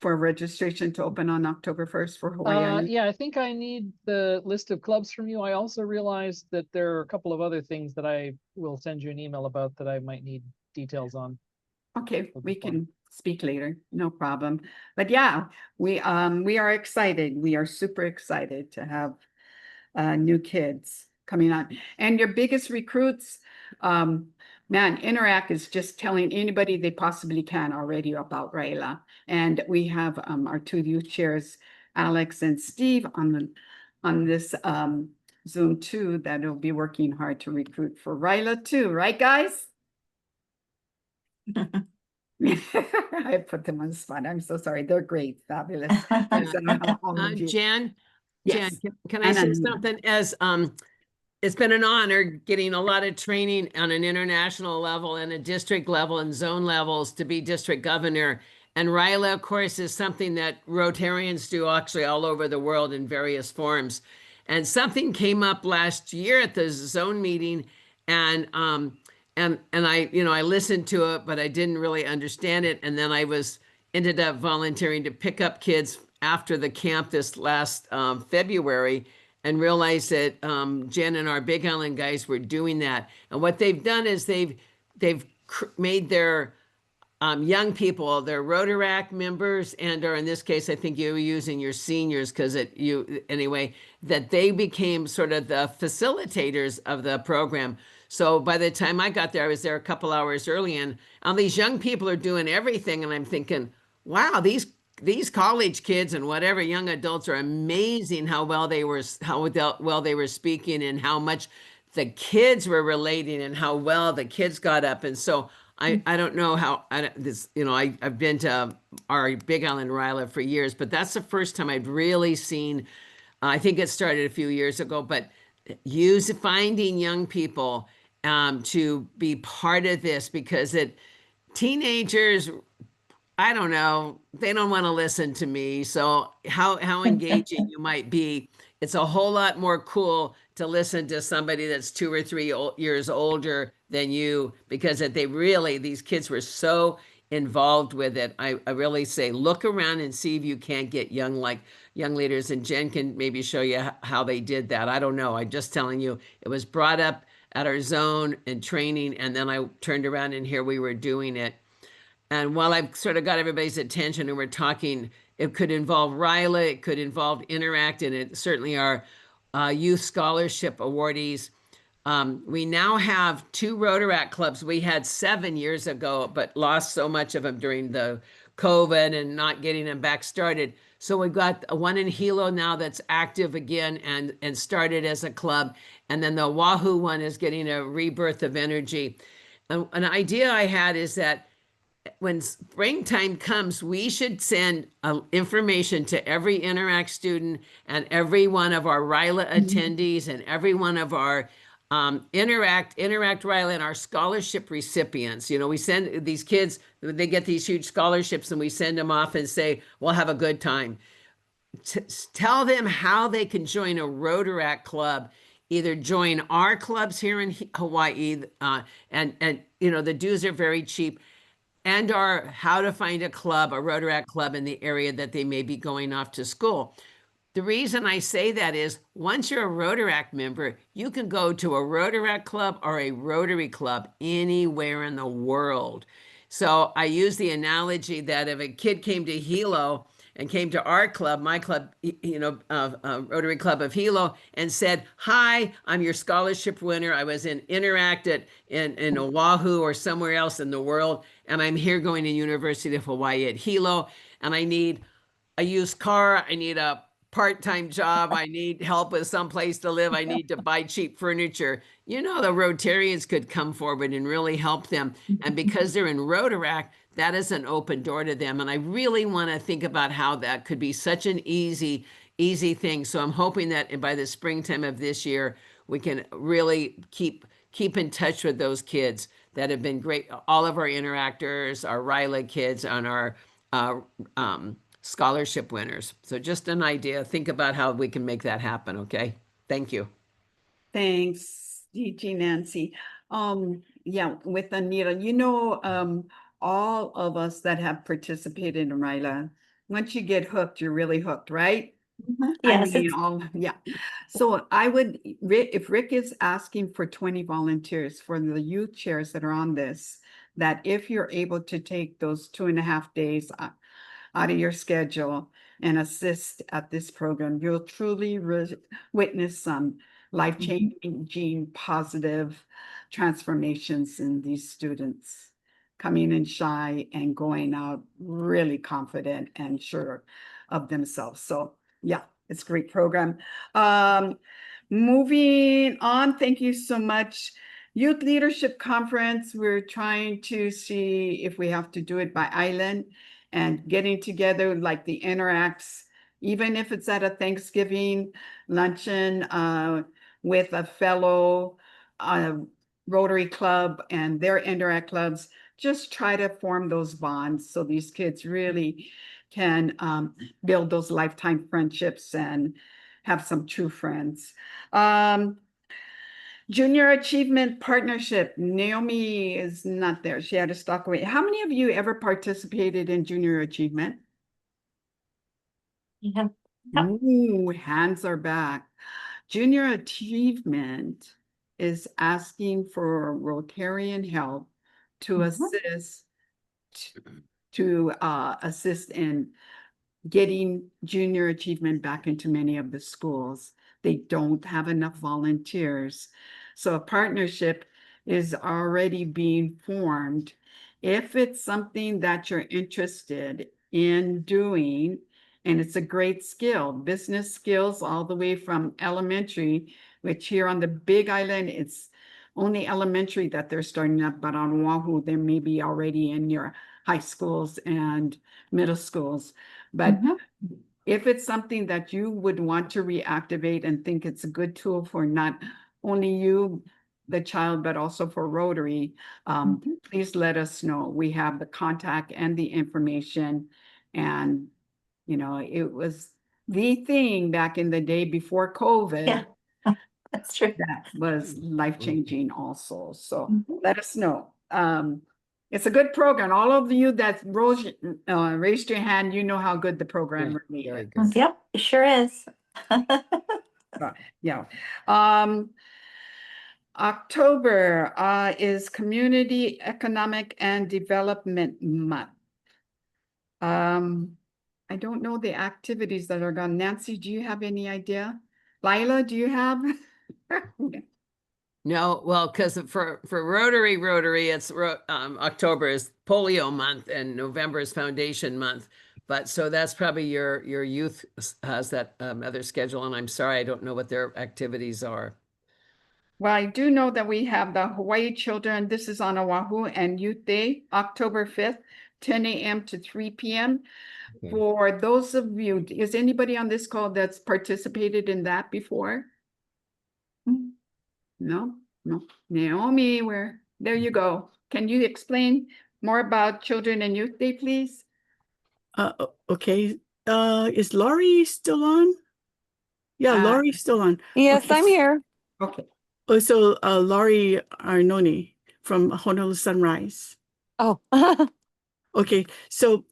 for registration to open on October 1st for Hawaii Island? Yeah, I think I need the list of clubs from you. I also realized that there are a couple of other things that I will send you an email about that I might need details on. Okay, we can speak later, no problem. But yeah, we are excited. We are super excited to have new kids coming on. And your biggest recruits, man, Interact is just telling anybody they possibly can already about RILA. And we have our two youth chairs, Alex and Steve, on this Zoom too, that will be working hard to recruit for RILA too, right, guys? I put them on the spot. I'm so sorry. They're great, fabulous. Jen, Yes. can I say something? As it's been an honor getting a lot of training on an international level and a district level and zone levels to be district governor. And RILA, of course, is something that Rotarians do actually all over the world in various forms. And something came up last year at the zone meeting, and I, I listened to it, but I didn't really understand it. And then I ended up volunteering to pick up kids after the camp this last February, and realized that Jen and our Big Island guys were doing that. And what they've done is they've made their young people, their Rotaract members, or in this case, I think you were using your seniors that they became sort of the facilitators of the program. So by the time I got there, I was there a couple hours early, and all these young people are doing everything. And I'm thinking, wow, these these college kids and whatever young adults are amazing how well they were speaking and how much the kids were relating and how well the kids got up. And so I don't know how I've been to our Big Island RILA for years, but that's the first time I've really seen. I think it started a few years ago, but finding young people to be part of this, because teenagers, I don't know, they don't want to listen to me. So how engaging you might be, it's a whole lot more cool to listen to somebody that's 2 or 3 years older than you, because these kids were so involved with it. I really say, look around and see if you can't get young leaders, and Jen can maybe show you how they did that. I don't know. I'm just telling you, it was brought up at our zone and training, and then I turned around and here we were doing it. And while I've sort of got everybody's attention and we're talking, it could involve RILA, it could involve Interact, and it certainly our youth scholarship awardees. We now have 2 Rotaract clubs. We had 7 years ago, but lost so much of them during the COVID and not getting them back started. So we've got one in Hilo now that's active again and started as a club. And then the Oahu one is getting a rebirth of energy. And an idea I had is that when springtime comes, we should send information to every Interact student and every one of our RILA attendees and every one of our Interact RILA and our scholarship recipients. We send these kids, they get these huge scholarships and we send them off and say, well, have a good time. Tell them how they can join a Rotaract club, either join our clubs here in Hawaii, and the dues are very cheap, and how to find a Rotaract club in the area that they may be going off to school. The reason I say that is, once you're a Rotaract member, you can go to a Rotaract club or a Rotary club anywhere in the world. So I use the analogy that if a kid came to Hilo and came to our club, my club, Rotary Club of Hilo, and said, hi, I'm your scholarship winner. I was in Interact in Oahu or somewhere else in the world, and I'm here going to University of Hawaii at Hilo, and I need a used car, I need a part-time job, I need help with some place to live, I need to buy cheap furniture. The Rotarians could come forward and really help them. And because they're in Rotaract, that is an open door to them. And I really want to think about how that could be such an easy thing. So I'm hoping that by the springtime of this year, we can really keep in touch with those kids that have been great. All of our Interactors, our RILA kids, and our scholarship winners. So just an idea. Think about how we can make that happen. Okay. Thank you. Thanks, DG Nancy. Yeah, with Anita, all of us that have participated in RILA, once you get hooked, you're really hooked, right? Yes. Yeah. So if Rick is asking for 20 volunteers for the youth chairs that are on this, that if you're able to take those 2.5 days out of your schedule and assist at this program, you'll truly witness some life-changing, positive transformations in these students coming in shy and going out really confident and sure of themselves. So yeah, it's a great program. Moving on, thank you so much. Youth Leadership Conference, we're trying to see if we have to do it by island, and getting together like the Interacts, even if it's at a Thanksgiving luncheon with a fellow Rotary Club and their Interact clubs, just try to form those bonds so these kids really can build those lifetime friendships and have some true friends. Junior Achievement Partnership, Naomi is not there. She had to stalk away. How many of you ever participated in Junior Achievement? Yeah. Ooh, hands are back. Junior Achievement is asking for Rotarian help to assist in getting Junior Achievement back into many of the schools. They don't have enough volunteers. So a partnership is already being formed. If it's something that you're interested in doing, and it's a great skill, business skills all the way from elementary, which here on the Big Island, it's only elementary that they're starting up, but on Oahu, they may be already in your high schools and middle schools. But if it's something that you would want to reactivate and think it's a good tool for not only you, the child, but also for Rotary, please let us know. We have the contact and the information. And, you know, it was the thing back in the day before COVID. Yeah, that's true. That was life-changing also. So let us know. It's a good program. All of you that raised your hand, you know how good the program really is. Yep, it sure is. Yeah. October is Community Economic and Development Month. I don't know the activities that are gone. Nancy, do you have any idea? Lila, do you have? No, well, because for Rotary, it's October is Polio Month and November is Foundation Month. But so that's probably your youth has that other schedule, and I'm sorry, I don't know what their activities are. Well, I do know that we have the Hawaii Children, this is on Oahu, and Youth Day, October 5th, 10 a.m. to 3 p.m. Okay. For those of you, is anybody on this call that's participated in that before? No, no. Naomi, there you go. Can you explain more about Children and Youth Day, please? Okay. Is Laurie still on? Yeah, Laurie's still on. Yes, Okay. I'm here. Okay. Oh, so Laurie Arnone from Honolulu Sunrise. Oh. Okay, so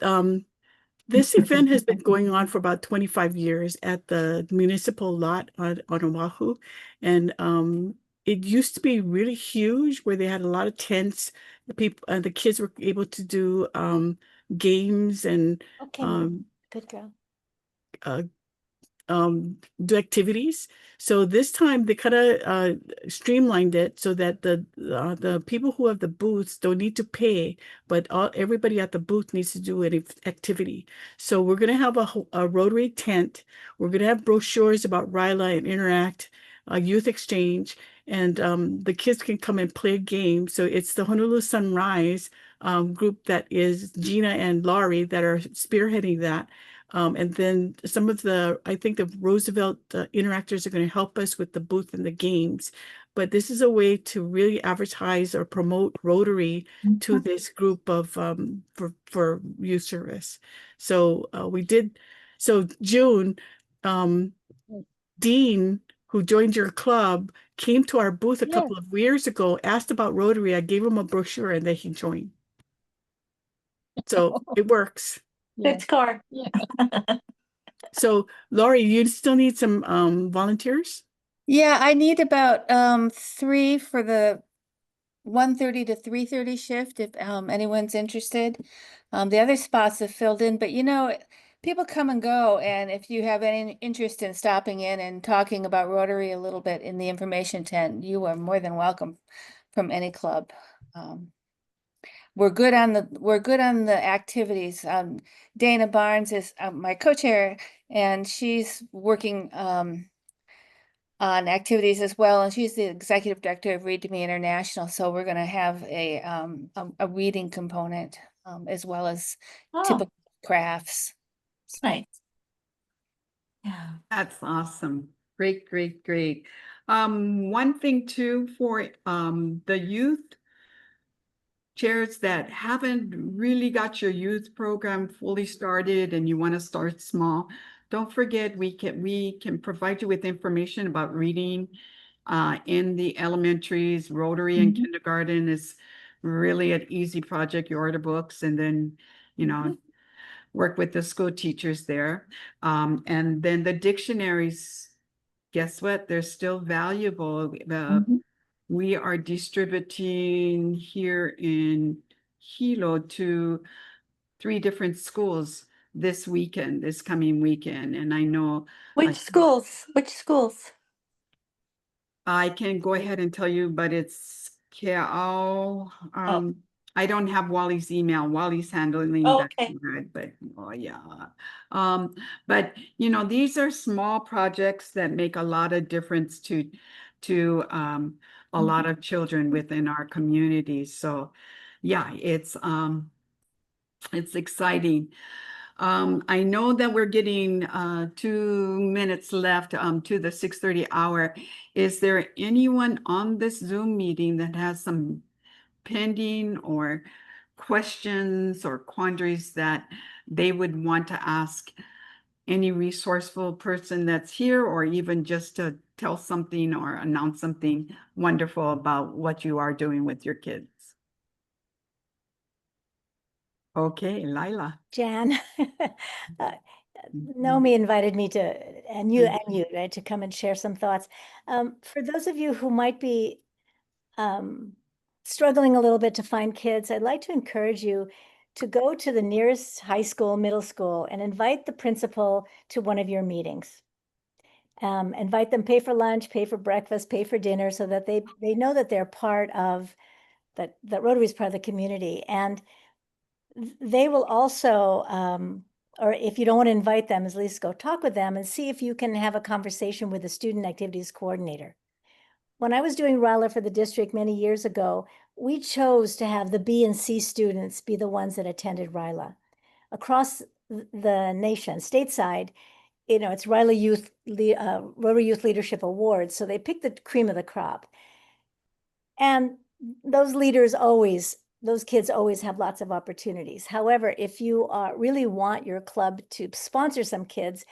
this event has been going on for about 25 years at the municipal lot on Oahu. And it used to be really huge where they had a lot of tents. The kids were able to do games and Good girl. Do activities. So this time they kind of streamlined it so that the people who have the booths don't need to pay, but everybody at the booth needs to do an activity. So we're going to have a Rotary tent. We're going to have brochures about RYLA and Interact, youth exchange, and the kids can come and play a game. So it's the Honolulu Sunrise group that is Gina and Laurie that are spearheading that. And then some of I think the Roosevelt interactors are going to help us with the booth and the games. But this is a way to really advertise or promote Rotary to this group of for youth service. So so June, Dean, who joined your club, came to our booth a couple of years ago, asked about Rotary. I gave him a brochure and then he joined. So it works. Good score. Yeah. So Laurie, you still need some volunteers? Yeah, I need about 3 for the 1:30 to 3:30 shift if anyone's interested. The other spots have filled in, but you know, people come and go, and if you have any interest in stopping in and talking about Rotary a little bit in the information tent, you are more than welcome from any club. We're good on the activities. Dana Barnes is my co-chair, and she's working on activities as well, and she's the executive director of Read to Me International. So we're going to have a reading component as well as typical crafts. It's nice. Yeah, that's awesome. Great, great, great. One thing too for the youth chairs that haven't really got your youth program fully started and you want to start small, don't forget we can provide you with information about reading in the elementaries. Rotary and kindergarten is really an easy project. You order books and then, you know, work with the school teachers there. And then the dictionaries, guess what? They're still valuable. We are distributing here in Hilo to 3 different schools this coming weekend. And I know Which schools? I can go ahead and tell you, but it's Kea'au, I don't have Wally's email. Wally's handling Oh, that, okay. but oh yeah. But you know, these are small projects that make a lot of difference to a lot of children within our communities. So yeah, it's exciting. I know that we're getting 2 minutes left to the 6:30 hour. Is there anyone on this Zoom meeting that has some pending or questions or quandaries that they would want to ask any resourceful person that's here, or even just to tell something or announce something wonderful about what you are doing with your kids? Okay, Lila. Jan, Naomi invited me to, and you, right, to come and share some thoughts. For those of you who might be struggling a little bit to find kids, I'd like to encourage you to go to the nearest high school, middle school, and invite the principal to one of your meetings. Invite them, pay for lunch, pay for breakfast, pay for dinner, so that they know that they're part of, that Rotary is part of the community. And they will also, or if you don't want to invite them, at least go talk with them and see if you can have a conversation with the student activities coordinator. When I was doing RILA for the district many years ago, we chose to have the B and C students be the ones that attended RILA. Across the nation, stateside, you know, it's RILA Youth, Rotary Youth Leadership Awards. So they pick the cream of the crop. And those leaders always, those kids always have lots of opportunities. However, if you really want your club to sponsor some kids,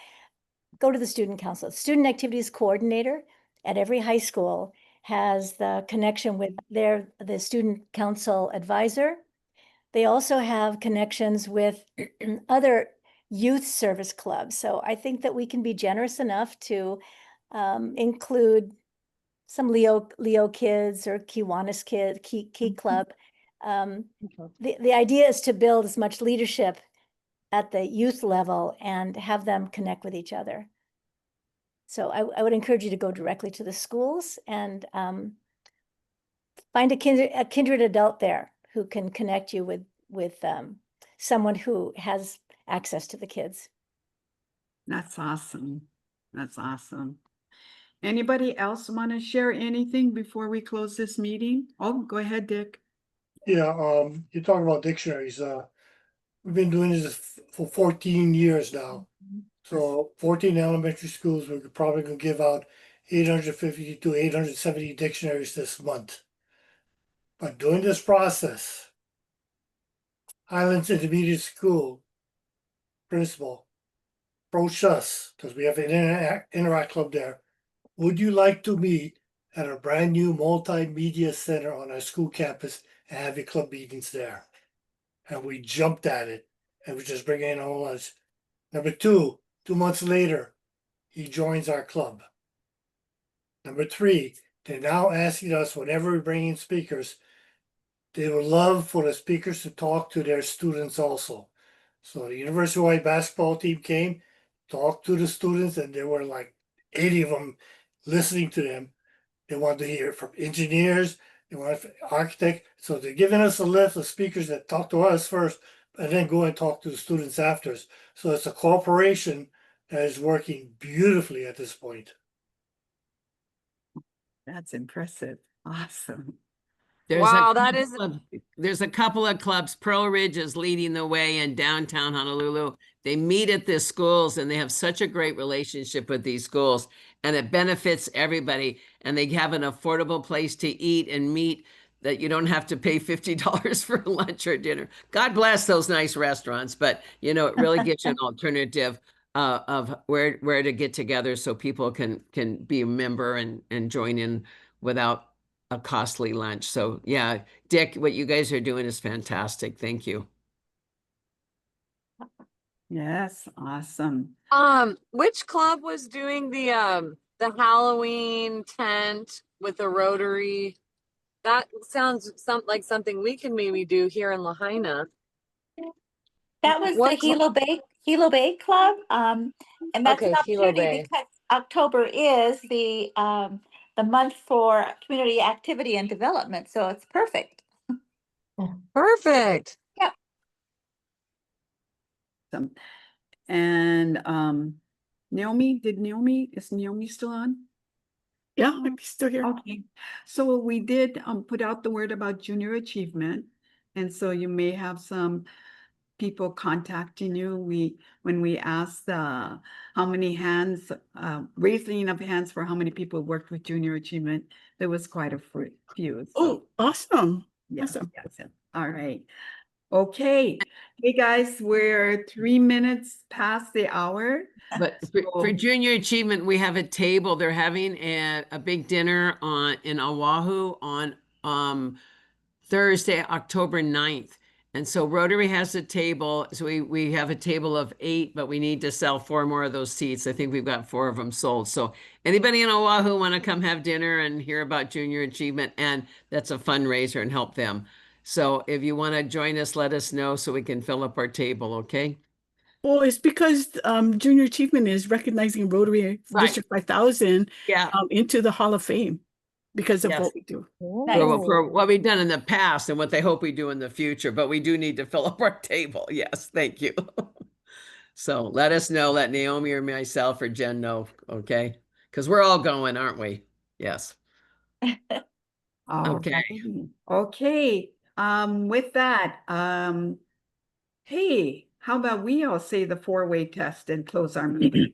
go to the student council. Student activities coordinator at every high school has the connection with the student council advisor. They also have connections with other youth service clubs. So I think that we can be generous enough to include some Leo kids or Kiwanis kid, Key Club. The idea is to build as much leadership at the youth level and have them connect with each other. So I would encourage you to go directly to the schools and find a kindred adult there who can connect you with someone who has access to the kids. That's awesome. That's awesome. Anybody else want to share anything before we close this meeting? Oh, go ahead, Dick. Yeah, you're talking about dictionaries. We've been doing this for 14 years now. So 14 elementary schools, we're probably gonna give out 850 to 870 dictionaries this month. But during this process, Highlands Intermediate School principal approached us, because we have an Interact Club there. Would you like to meet at a brand new multimedia center on our school campus and have your club meetings there? And we jumped at it and we just bring in all us. Number 2 months later, he joins our club. Number 3, they're now asking us whenever we bring in speakers, they would love for the speakers to talk to their students also. So the University of Hawaii basketball team came, talked to the students, and there were like 80 of them listening to them. They wanted to hear from engineers, they wanted from architects. So they're giving us a list of speakers that talk to us first, and then go and talk to the students after. So it's a cooperation that is working beautifully at this point. That's impressive. Awesome. Wow, that is There's a couple of clubs. Pearl Ridge is leading the way in downtown Honolulu. They meet at the schools and they have such a great relationship with these schools, and it benefits everybody. And they have an affordable place to eat and meet that you don't have to pay $50 for lunch or dinner. God bless those nice restaurants, but you know, it really gives you an alternative of where to get together so people can be a member and join in without a costly lunch. So yeah, Dick, what you guys are doing is fantastic. Thank you. Yes, awesome. Which club was doing the Halloween tent with the Rotary? That sounds like something we can maybe do here in Lahaina. That was the Hilo Bay Club. And that's Okay, an Hilo opportunity Bay. because October is the month for community activity and development. So it's perfect. Perfect. And Naomi, is Naomi still on? Yeah, I'm still here. Okay, so we did put out the word about junior achievement, and so you may have some people contacting you. When we asked how many hands, raising of hands for how many people worked with junior achievement, there was quite a few. So Oh, awesome. yes, Awesome. yes. All right. Okay. Hey guys, we're 3 minutes past the hour. But for So- junior achievement, we have a table. They're having a big dinner in Oahu on Thursday, October 9th. And so Rotary has a table. So we have a table of 8, but we need to sell 4 more of those seats. I think we've got 4 of them sold. So anybody in Oahu want to come have dinner and hear about junior achievement, and that's a fundraiser and help them. So if you want to join us, let us know so we can fill up our table, okay? Well, it's because Junior Achievement is recognizing Rotary Right. District 5000 Yeah. into the Hall of Fame because of Yes. what we do. For what we've done in the past and what they hope we do in the future, but we do need to fill up our table. Yes, thank you. So let us know, let Naomi or myself or Jen know, okay? Because we're all going, aren't we? Yes. Okay. Alrighty. Okay. With that, hey, how about we all say the 4-way test and close our meeting?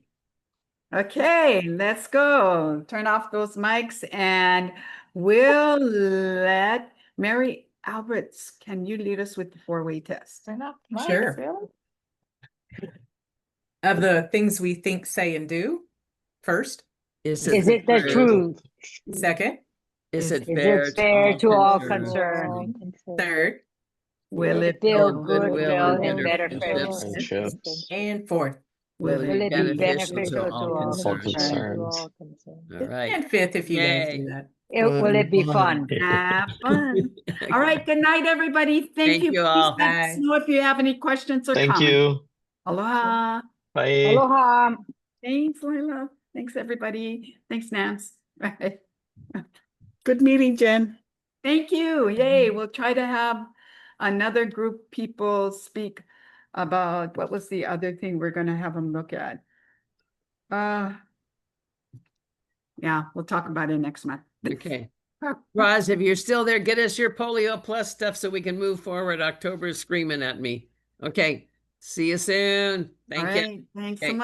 Okay, let's go. Turn off those mics and we'll let Mary Alberts, can you lead us with the 4-way test? Turn off Sure. mics, really? Of the things we think, say, and do. First. Is it the truth? Second. Is it Is fair it fair to all concerned? concerned? Third. Will it build goodwill goodwill and and better friendships? friendships? And fourth. Will Will it be beneficial to all concerned? All right. And fifth, if you guys Yay. do that. Will it be fun? Have fun. All right, good night, everybody. Thank Thank you. you Please all. let us Bye. know if you have any questions or Thank comments. you. Aloha. Bye. Aloha. Thanks, Lila. Thanks, everybody. Thanks, Nance. Right. Good meeting, Jen. Thank you. Yay. We'll try to have another group people speak about what was the other thing we're going to have them look at. Yeah, we'll talk about it next month. Okay. Roz, if you're still there, get us your Polio Plus stuff so we can move forward. October's screaming at me. Okay. See you soon. Thank you. Thanks so Okay. much.